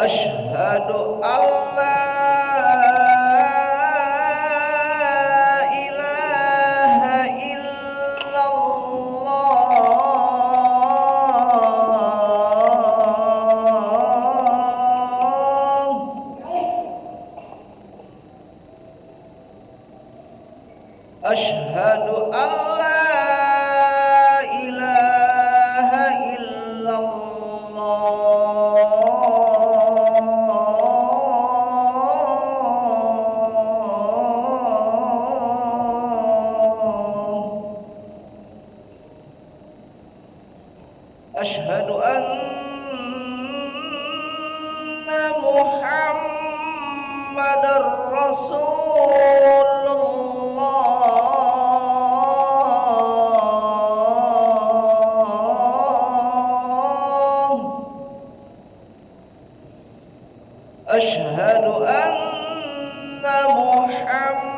Asyhadu alla ilaha illallah. Asyhadu alla ilaha Asyhadu anna Muhammadar Rasulullah. Asyhadu anna Muhammadar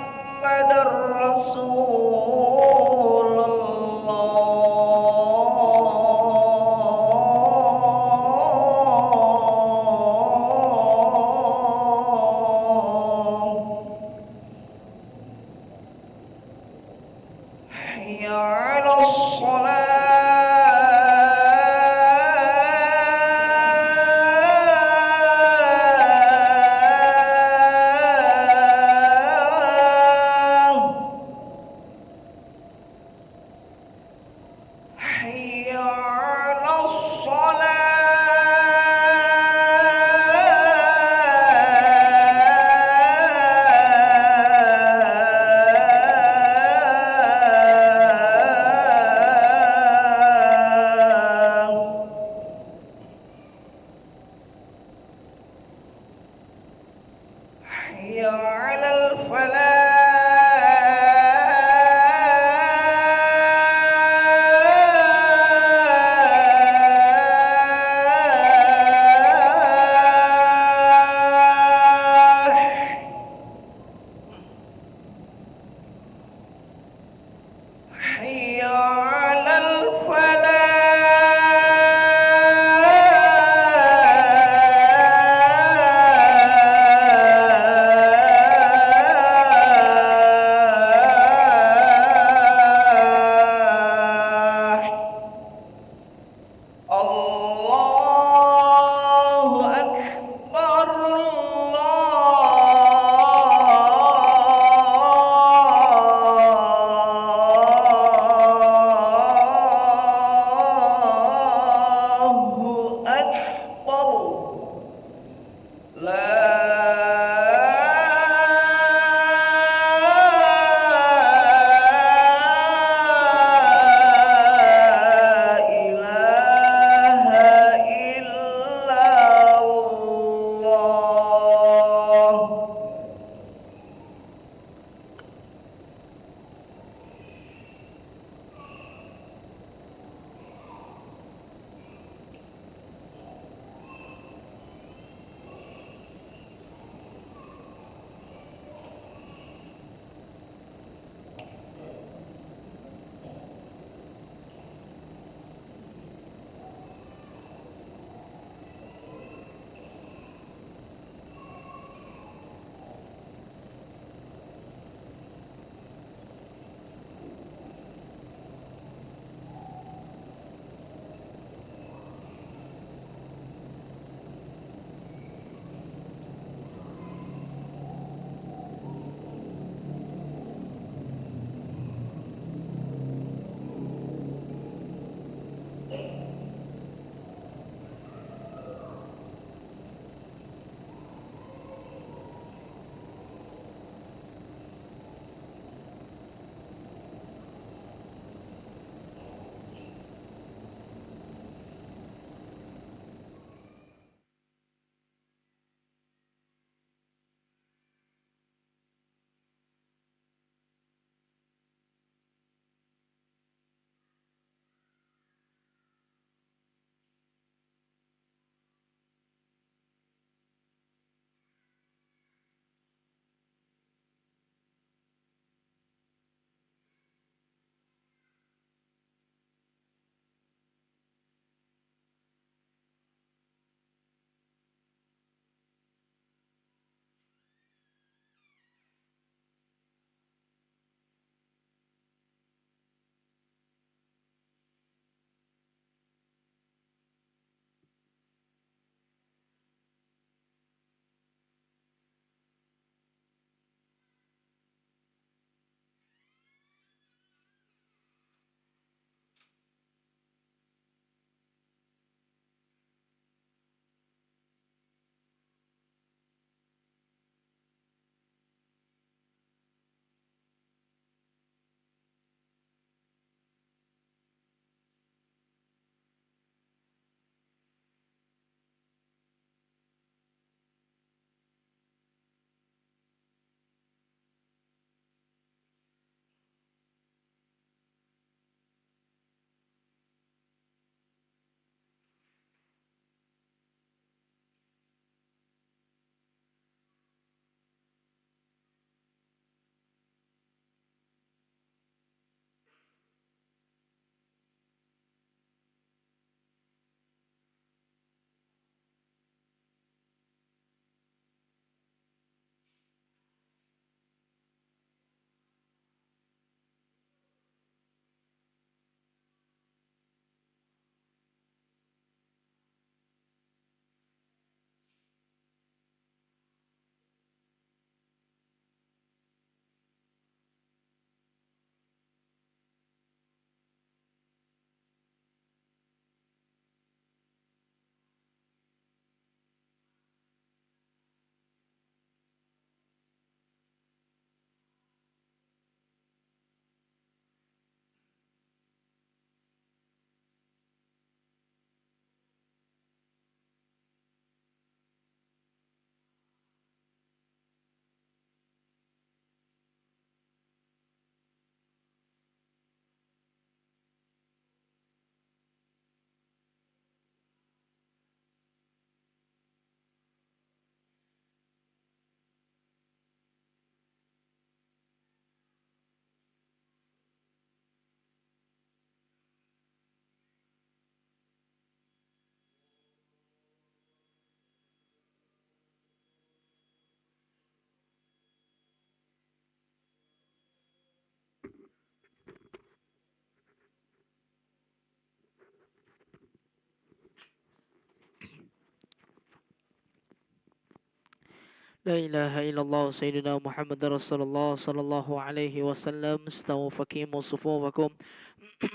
لا إله إلا الله سيدنا محمد رسول الله صلى الله عليه وسلم. استووا فقيموا صفوفكم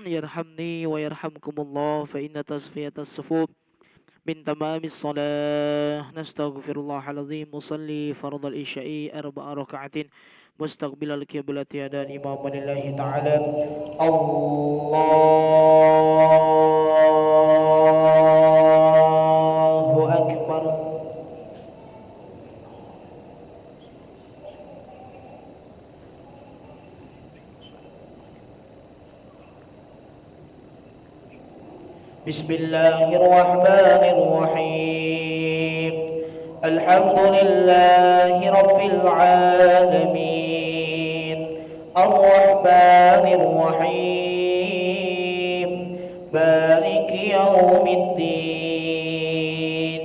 يرحمني ويرحمكم الله، فإن تصفية الصفوف من تمام الصلاة. نستغفر الله العظيم. مصلي فرض العشاء 4 ركعات مستقبل القبلة أداء إمام لله تعالى. الله أكبر. بسم الله الرحمن الرحيم. الحمد لله رب العالمين، الرحمن الرحيم، مالك يوم الدين.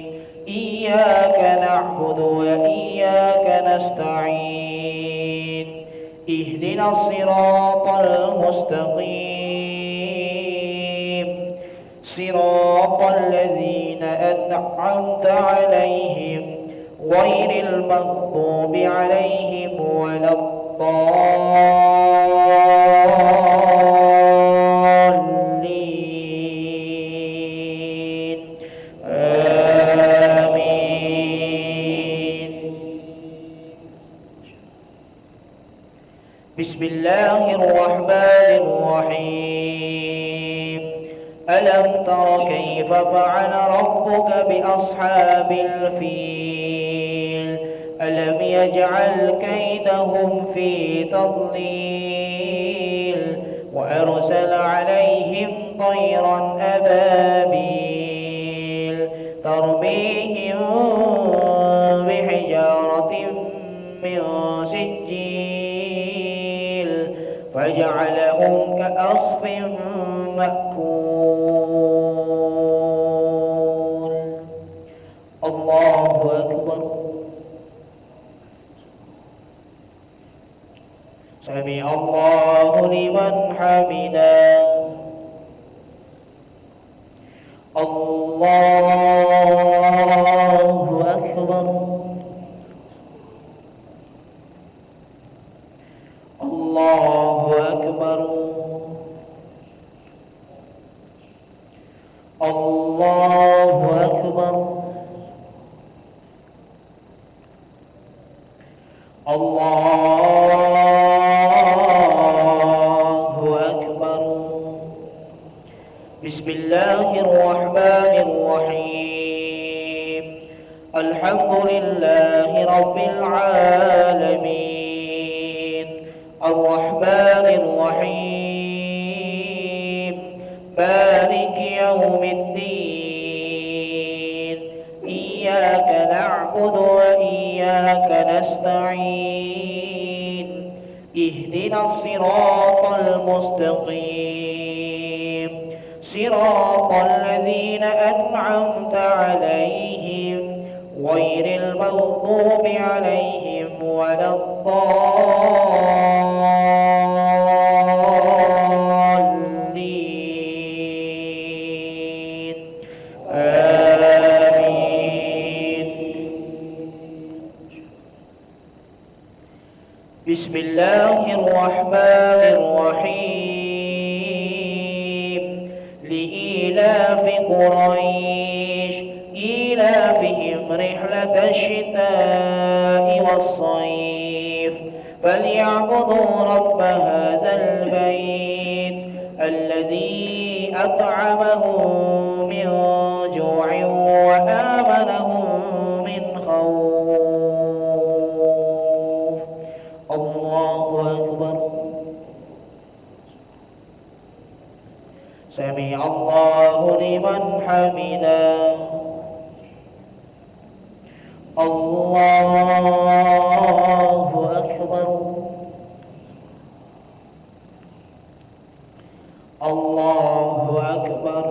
إياك نعبد وإياك نستعين. اهدنا الصراط المستقيم، صراط الذين أنعمت عليهم غير المغضوب عليهم ولا الضالين. آمين. بسم الله الرحمن الرحيم. ألم تر كيف فعل ربك بأصحاب الفيل؟ ألم يجعل كيدهم في تضليل، وأرسل عليهم طيرا أبابيل ترميهم بحجارة من سجيل فجعلهم كعصف مأكول. الله أكبر. سمع الله لمن حمده. الله أكبر. الله أكبر. الله أكبر. الله أكبر. بسم الله الرحمن الرحيم. الحمد لله رب العالمين، الرحمن الرحيم، مالك يوم الدين. إياك نعبد وإياك نستعين. اهدنا الصراط المستقيم، صراط الذين أنعمت عليهم غير المغضوب عليهم ولا الضالين. آمين. بسم الله الرحمن الرحيم. لإيلاف قريش إيلافهم رحلة الشتاء والصيف فليعبدوا رب هذا البيت الذي أطعمهم من جوع وآمنهم من خوف. الله أكبر. سمع الله لمن حمده. الله أكبر. الله أكبر.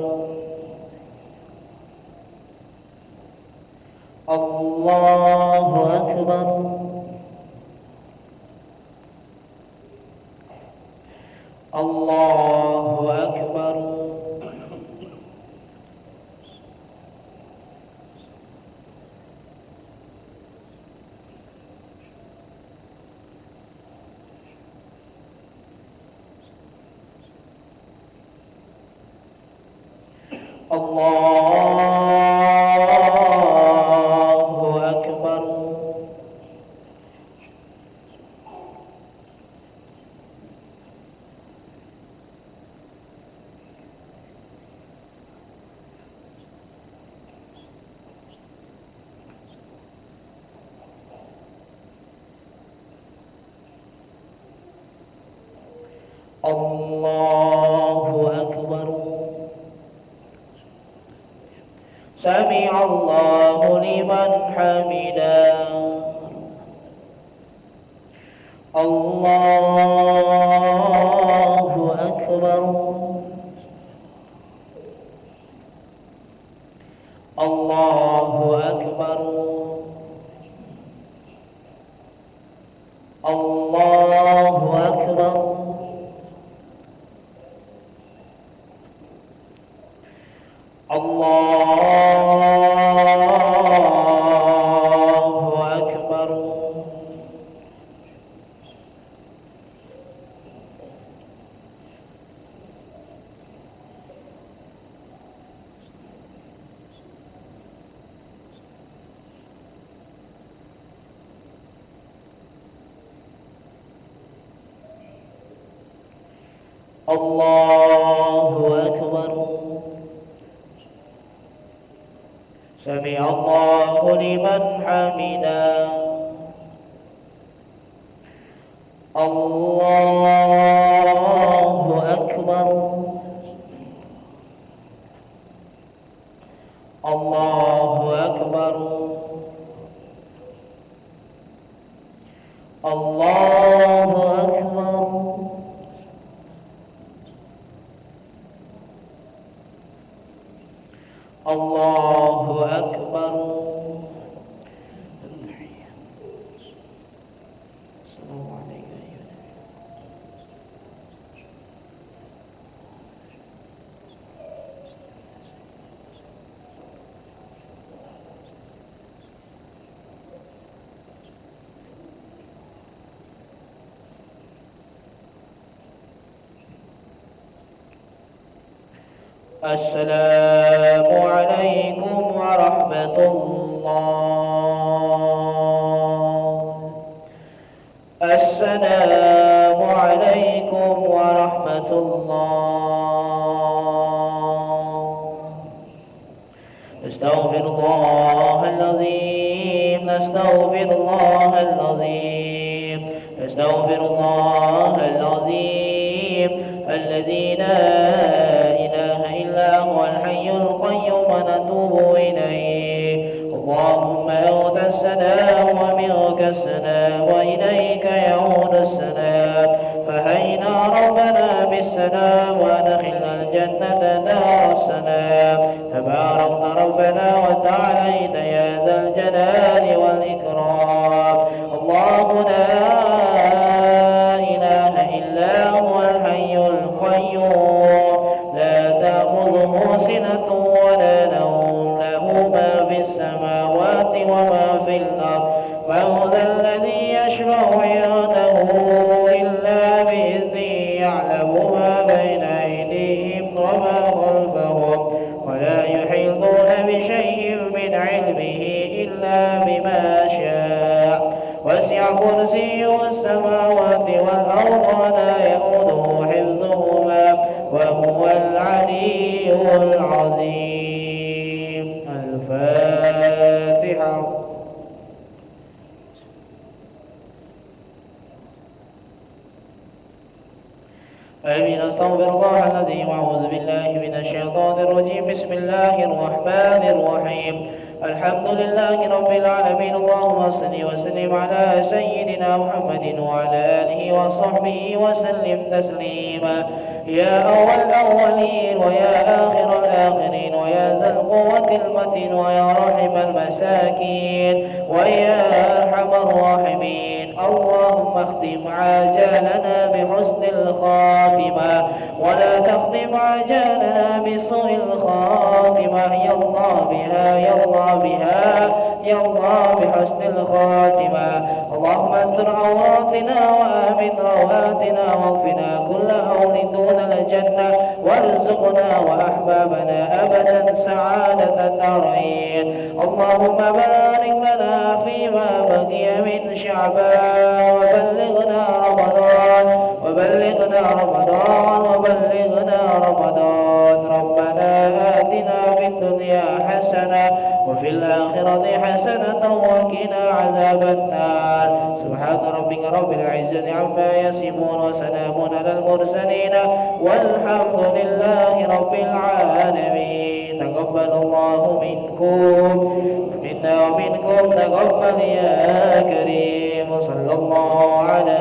الله أكبر. الله أكبر. الله أكبر. الله أكبر. سمع الله لمن حمده. الله أكبر. الله أكبر. الله أكبر. الله أكبر. الله أكبر. سمع الله لمن حمده. الله أكبر. الله أكبر. الله أكبر. الله أكبر. السلام عليك أيها النبي. السلام عليكم ورحمة الله. السلام عليكم ورحمة الله. نستغفر الله العظيم. نستغفر الله العظيم. نستغفر الله العظيم الذي لا إله إلا هو الحي القيوم ونتوب إليه. اللهم أنت السلام ومنك السلام وإليك يعود السلام. فهينا ربنا بالسلام وأدخلنا الجنة دار السلام. تباركت ربنا وتعاليت يا ذا الجلال والإكرام. الله لا إله إلا هو الحي القيوم لا تأخذه سنة ولا نوم. له ما في السماوات وما في الأرض. من ذا الذي يشفع عنده إلا بإذنه. يعلم ما بين أيديهم وما خلفهم ولا يحيطون بشيء من علمه إلا بما شاء. وسع كرسيه السماوات والأرض ولا يؤوده حفظهما وهو العلي العظيم. الفاتحة. آمين. أستغفر الله العظيم وأعوذ بالله من الشيطان الرجيم. بسم الله الرحمن الرحيم. الحمد لله رب العالمين. اللهم صل وسلم على سيدنا محمد وعلى آله وصحبه وسلم تسليما. يا أول الأولين ويا آخر الآخرين ويا ذا القوة المتين ويا راحم المساكين ويا أرحم الراحمين. اللهم اختم عاجلنا بحسن الخاتمة ولا تختم عجالنا بسوء الخاتمة يا الله بها يا الله بها يا الله بحسن الخاتمة. اللهم استر عوراتنا وآمن رواتنا واغفنا كل هول دون الجنة وارزقنا وأحبابنا أبدا سعادة الدارين. اللهم بارك لنا فيما بقي من شعبان وبلغنا رمضان وبلغنا رمضان وبلغنا رمضان. ربنا آتنا في الدنيا حسنة وفي الآخرة حسنة وقنا عذاب النار. سبحان ربك رب العزة عما يصفون وسلام على المرسلين والحمد لله رب العالمين. تقبل الله منكم منا ومنكم تقبل يا كريم. صلى الله على